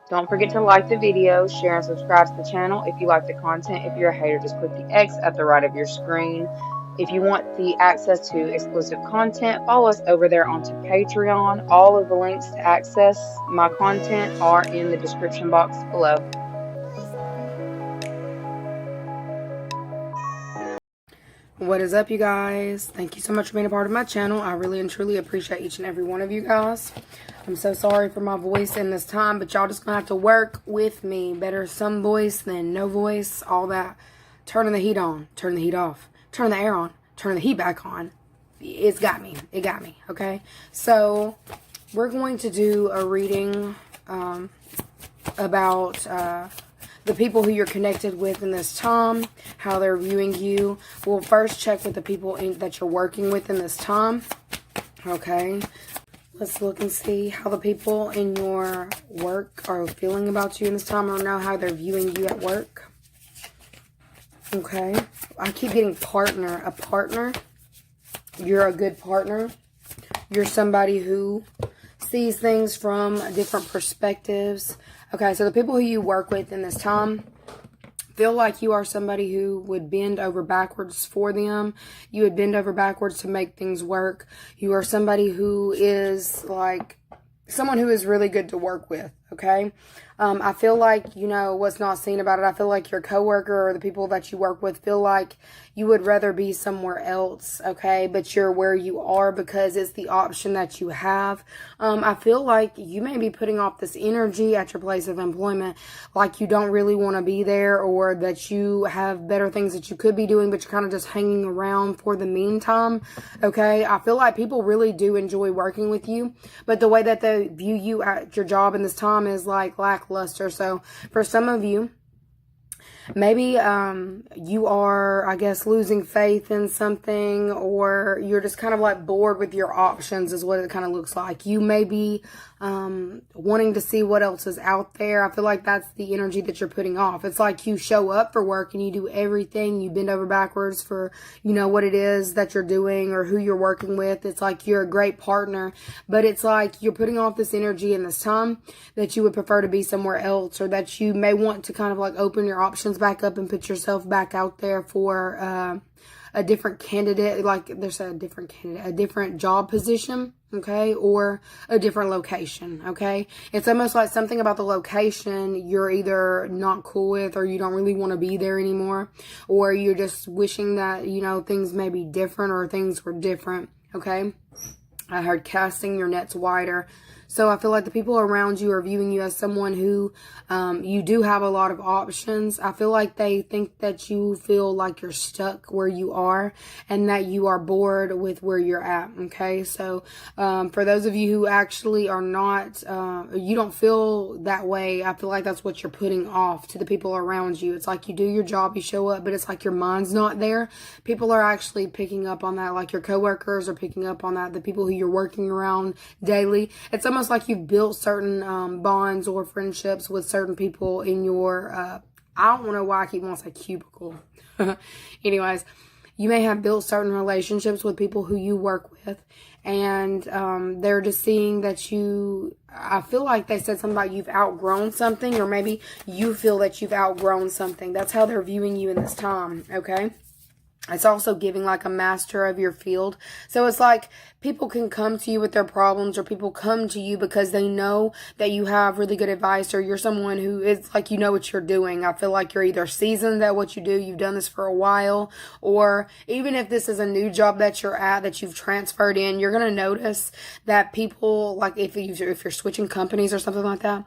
Don't forget to like the video, share and subscribe to the channel if you like the content. If you're a hater, just click the X at the right of your screen. If you want the access to exclusive content, follow us over there onto Patreon. All of the links to access my content are in the description box below. What is up, you guys? Thank you so much for being a part of my channel. I really and truly appreciate each and every one of you guys. I'm so sorry for my voice in this time, but y'all just gonna have to work with me. Better some voice than no voice. All that. Turning the heat on, turn the heat off, turn the air on, turn the heat back on. It's got me. It got me. Okay. So we're going to do a reading about the people who you're connected with in this time, how they're viewing you. We'll first check with the people that you're working with in this time. Okay. Let's look and see how the people in your work are feeling about you in this time, or know how they're viewing you at work. Okay. I keep getting partner. A partner. You're a good partner. You're somebody who sees things from different perspectives. Okay, so the people who you work with in this time feel like you are somebody who would bend over backwards for them. You would bend over backwards to make things work. You are somebody who is like someone who is really good to work with, okay? I feel like, you know, what's not seen about it, I feel like your coworker or the people that you work with feel like you would rather be somewhere else, okay? But you're where you are because it's the option that you have. I feel like you may be putting off this energy at your place of employment, like you don't really want to be there, or that you have better things that you could be doing, but you're kind of just hanging around for the meantime, okay? I feel like people really do enjoy working with you, but the way that they view you at your job in this time is like lackluster. So for some of you, maybe you are, I guess, losing faith in something, or you're just kind of like bored with your options is what it kind of looks like. You may be wanting to see what else is out there. I feel like that's the energy that you're putting off. It's like you show up for work and you do everything. You bend over backwards for, you know, what it is that you're doing or who you're working with. It's like you're a great partner, but it's like you're putting off this energy in this time that you would prefer to be somewhere else, or that you may want to kind of like open your options back up and put yourself back out there for a different candidate, like there's a different candidate, a different job position, okay, or a different location, okay? It's almost like something about the location you're either not cool with, or you don't really want to be there anymore, or you're just wishing that, you know, things may be different, or things were different, okay? I heard casting your nets wider. So I feel like the people around you are viewing you as someone who you do have a lot of options. I feel like they think that you feel like you're stuck where you are, and that you are bored with where you're at, okay? So for those of you who actually are not, you don't feel that way, I feel like that's what you're putting off to the people around you. It's like you do your job, you show up, but it's like your mind's not there. People are actually picking up on that, like your coworkers are picking up on that, the people who you're working around daily. It's almost like you've built certain bonds or friendships with certain people in your, I don't know why I keep wanting to say cubicle. Anyways, you may have built certain relationships with people who you work with, and they're just seeing that you, I feel like they said something about you've outgrown something, or maybe you feel that you've outgrown something. That's how they're viewing you in this time, okay? It's also giving like a master of your field. So it's like people can come to you with their problems, or people come to you because they know that you have really good advice, or you're someone who is like, you know what you're doing. I feel like you're either seasoned at what you do, you've done this for a while, or even if this is a new job that you're at, that you've transferred in, you're going to notice that people, like if you're switching companies or something like that,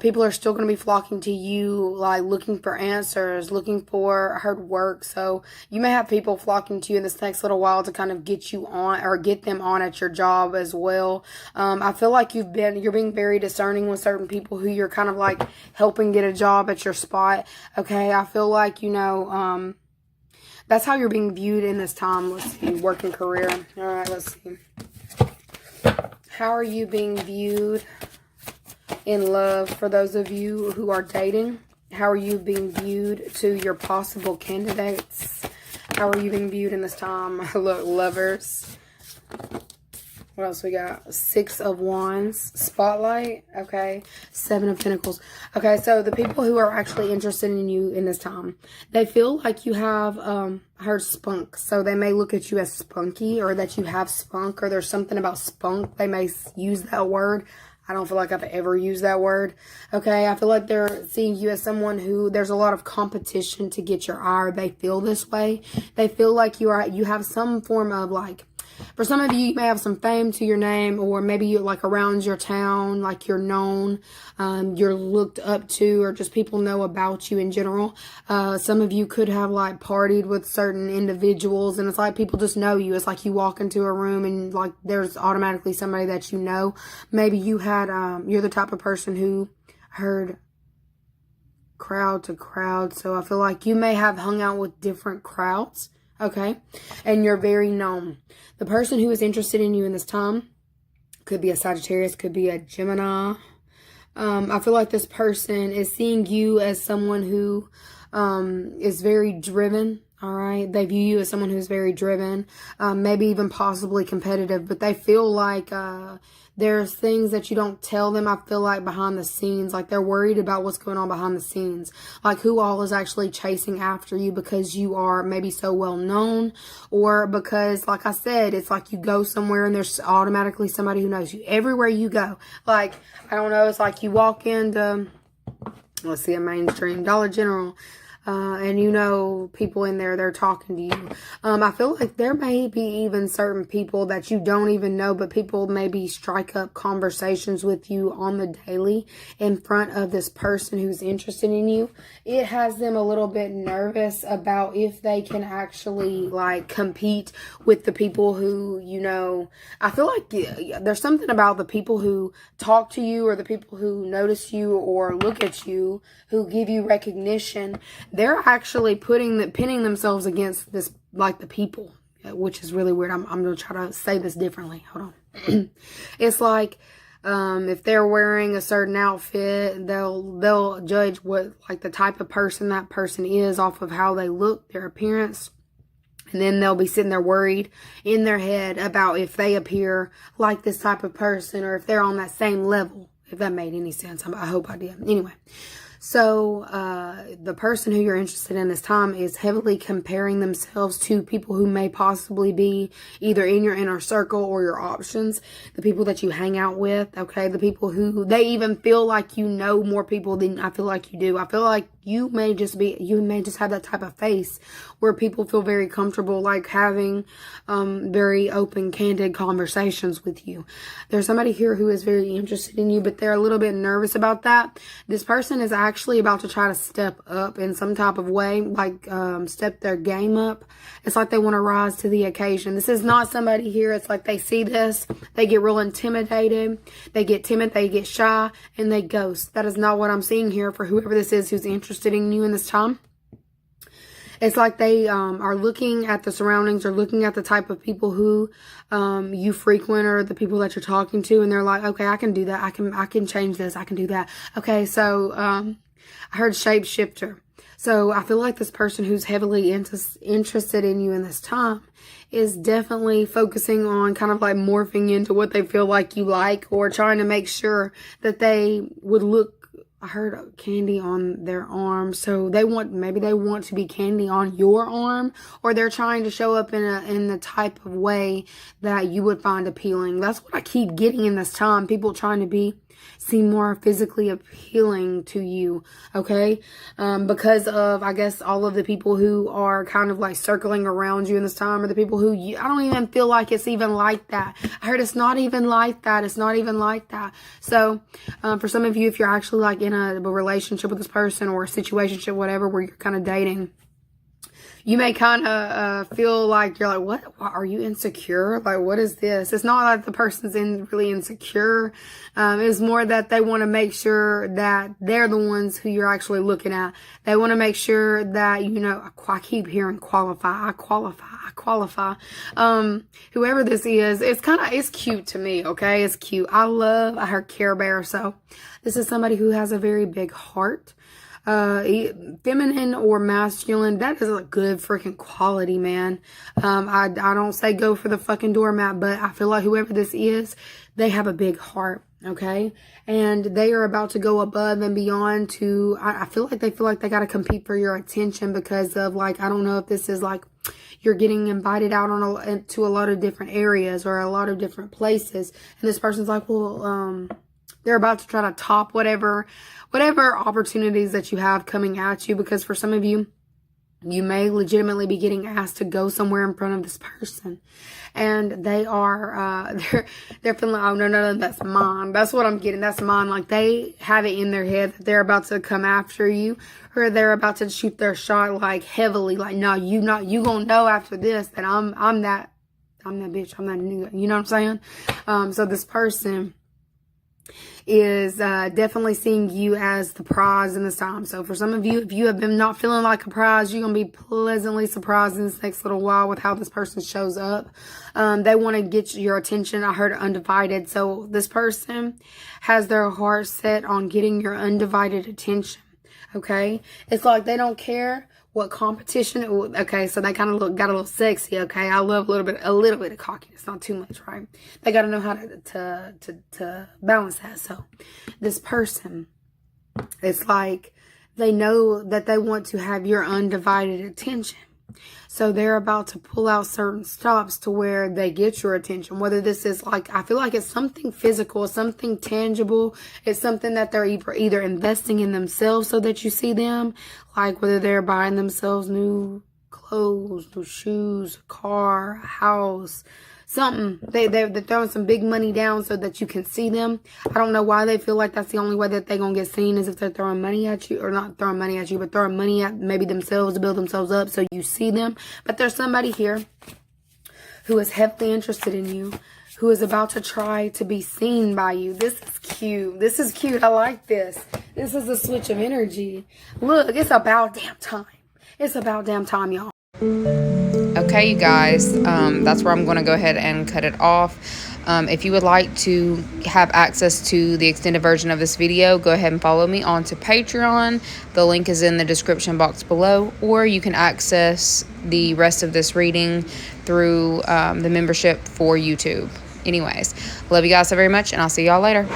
people are still going to be flocking to you, like looking for answers, looking for hard work. So you may have people flocking to you in this next little while to kind of get you on, or get them on at your job as well. I feel like you're being very discerning with certain people who you're kind of like helping get a job at your spot. Okay. I feel like, you know, that's how you're being viewed in this time. Let's see, working career. All right, let's see. How are you being viewed in love for those of you who are dating? How are you being viewed to your possible candidates? How are you being viewed in this time? Look, lovers. What else we got? 6 of Wands, Spotlight, okay, 7 of Pentacles. Okay, so the people who are actually interested in you in this time, they feel like you have, I heard spunk, so they may look at you as spunky, or that you have spunk, or there's something about spunk. They may use that word. I don't feel like I've ever used that word. Okay, I feel like they're seeing you as someone who there's a lot of competition to get your eye, or they feel this way. They feel like you have some form of like, for some of you, you may have some fame to your name, or maybe you like around your town, like you're known, you're looked up to, or just people know about you in general. Some of you could have like partied with certain individuals, and it's like people just know you. It's like you walk into a room and like there's automatically somebody that you know. Maybe you had, you're the type of person who heard crowd to crowd. So I feel like you may have hung out with different crowds. Okay, and you're very known. The person who is interested in you in this time could be a Sagittarius, could be a Gemini. I feel like this person is seeing you as someone who is very driven. All right, they view you as someone who's very driven, maybe even possibly competitive, but they feel like there's things that you don't tell them, I feel like, behind the scenes. Like they're worried about what's going on behind the scenes. Like who all is actually chasing after you because you are maybe so well known, or because, like I said, it's like you go somewhere and there's automatically somebody who knows you everywhere you go. Like, I don't know, it's like you walk into, let's see, a mainstream Dollar General, and you know people in there, they're talking to you. I feel like there may be even certain people that you don't even know, but people maybe strike up conversations with you on the daily in front of this person who's interested in you. It has them a little bit nervous about if they can actually like compete with the people who, you know, I feel like there's something about the people who talk to you, or the people who notice you or look at you, who give you recognition. They're actually pinning themselves against this, like the people, which is really weird. I'm going to try to say this differently. Hold on. It's like, if they're wearing a certain outfit, they'll judge what, like the type of person that person is off of how they look, their appearance. And then they'll be sitting there worried in their head about if they appear like this type of person, or if they're on that same level, if that made any sense. I hope I did. Anyway. So, the person who you're interested in this time is heavily comparing themselves to people who may possibly be either in your inner circle or your options, the people that you hang out with, okay? The people who, they even feel like you know more people than I feel like you do. I feel like you may just have that type of face where people feel very comfortable, like having, very open, candid conversations with you. There's somebody here who is very interested in you, but they're a little bit nervous about that. This person is actually about to try to step up in some type of way, like step their game up. It's like they want to rise to the occasion. This is not somebody here. It's like they see this, they get real intimidated, they get timid, they get shy, and they ghost. That is not what I'm seeing here for whoever this is who's interested in you in this time. It's like they are looking at the surroundings, or looking at the type of people who you frequent, or the people that you're talking to, and they're like, okay, I can do that. I can change this. I can do that. Okay, so I heard shapeshifter. So I feel like this person who's heavily interested in you in this time is definitely focusing on kind of like morphing into what they feel like you like, or trying to make sure that they would look, I heard candy on their arm. So maybe they want to be candy on your arm, or they're trying to show up in the type of way that you would find appealing. That's what I keep getting in this time. People trying to seem more physically appealing to you. Okay. Because of, I guess, all of the people who are kind of like circling around you in this time, or the people who I don't even feel like it's even like that. I heard it's not even like that. It's not even like that. So, for some of you, if you're actually like in a relationship with this person, or a situationship, whatever, where you're kind of dating, you may kind of feel like you're like, what? Are you insecure? Like, what is this? It's not like the person's really insecure. It's more that they want to make sure that they're the ones who you're actually looking at. They want to make sure that, you know, I keep hearing qualify. I qualify. Whoever this is, it's cute to me. Okay. It's cute. I heard Care Bear. So this is somebody who has a very big heart. feminine or masculine, that is a good freaking quality, man. I don't say go for the fucking doormat, but I feel like whoever this is, they have a big heart, okay? And they are about to go above and beyond to, I feel like they got to compete for your attention because of, like, I don't know if this is like you're getting invited out to a lot of different areas or a lot of different places. And this person's like, well, they're about to try to top whatever opportunities that you have coming at you, because for some of you, you may legitimately be getting asked to go somewhere in front of this person. And they are, they're feeling like, oh, no, that's mine. That's what I'm getting. That's mine. Like, they have it in their head that they're about to come after you, or they're about to shoot their shot, like, heavily. Like, no, you gonna know after this that I'm that bitch. I'm that nigga. You know what I'm saying? So this person is definitely seeing you as the prize in this time. So for some of you, if you have been not feeling like a prize, you're going to be pleasantly surprised in this next little while with how this person shows up. They want to get your attention. I heard undivided. So this person has their heart set on getting your undivided attention. Okay? It's like they don't care what competition. Okay, so they kind of got a little sexy. Okay, I love a little bit of cockiness, not too much, right? They got to know how to balance that. So this person, it's like they know that they want to have your undivided attention. So they're about to pull out certain stops to where they get your attention. Whether this is like, I feel like it's something physical, something tangible. It's something that they're either investing in themselves so that you see them. Like whether they're buying themselves new clothes, new shoes, a car, a house, something. They're throwing some big money down so that you can see them. I don't know why they feel like that's the only way that they're going to get seen, is if they're throwing money at you, or not throwing money at you, but throwing money at maybe themselves to build themselves up so you see them. But there's somebody here who is heavily interested in you, who is about to try to be seen by you. This is cute. This is cute. I like this. This is a switch of energy. Look, it's about damn time. It's about damn time, y'all. Okay, you guys, that's where I'm going to go ahead and cut it off. If you would like to have access to the extended version of this video, go ahead and follow me onto Patreon. The link is in the description box below, or you can access the rest of this reading through the membership for YouTube. Anyways, love you guys so very much, and I'll see y'all later.